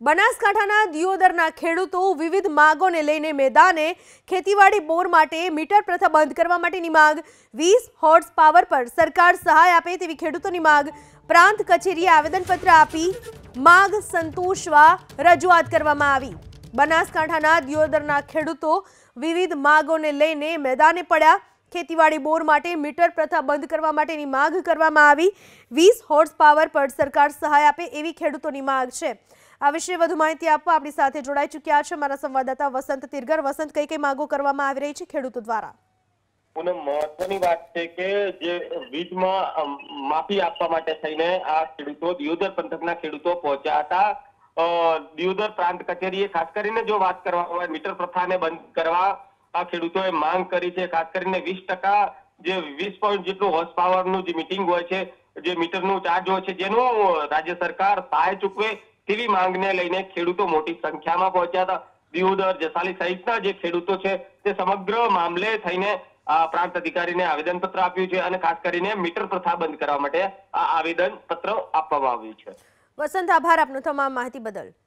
બનાસકાંઠાના દિયોદરના ખેડૂતો વિવિધ માંગોને લઈને મેદાને ખેતીવાડી બોર માટે મીટર પ્રથા બંધ કરવા માટેની માંગ 20 હોર્સ પાવર પર સરકાર સહાય આપે તેવી ખેડૂતોની માંગ પ્રાંત કચેરીએ આવેદનપત્ર આપી માંગ સંતોષવા રજૂઆત કરવામાં આવી। બનાસકાંઠાના દિયોદરના ખેડૂતો વિવિધ માંગોને લઈને મેદાને પડ્યા। ખેતીવાડી બોર માટે મીટર પ્રથા બંધ કરવા માટેની માંગ કરવામાં આવી। 20 હોર્સ પાવર પર સરકાર સહાય આપે એવી ખેડૂતોની માંગ છે। આ વિશે વધુ માહિતી આપવા આપણી સાથે જોડાઈ ચૂક્યા છે મારા સંવાદદાતા વસંત તિરગર। વસંત, કઈ કઈ માંગો કરવામાં આવી રહી છે ખેડૂતો દ્વારા? પૂનમ, મહત્વની વાત છે કે જે વીજમાં માફી આપવા માટે થઈને આ ખેડૂતો દિયોદર પંથકના ખેડૂતો પહોંચ્યા હતા। દિયોદર પ્રાંત કચેરીએ ખાસ કરીને જો વાત કરવા હોય મીટર પ્રથાને બંધ કરવા આ ખેડૂતોએ માંગ કરી છે। ખાસ કરીને 20% જે 20 પોઈન્ટ જેટલું હોર્સ પાવરનું જે મીટિંગ હોય છે, જે મીટરનું ચાર્જ હોય છે, જેનું રાજ્ય સરકાર સહાય ચૂકવે તેવી માંગને લઈને ખેડૂતો મોટી સંખ્યામાં પહોંચ્યા હતા। દિયોદર, જસાલી સહિતના જે ખેડૂતો છે તે સમગ્ર મામલે થઈને પ્રાંત અધિકારીને આવેદનપત્ર આપ્યું છે અને ખાસ કરીને મીટર પ્રથા બંધ કરવા માટે આ આવેદનપત્ર આપવામાં આવ્યું છે। વસંત, આભાર આપનો તમામ માહિતી બદલ।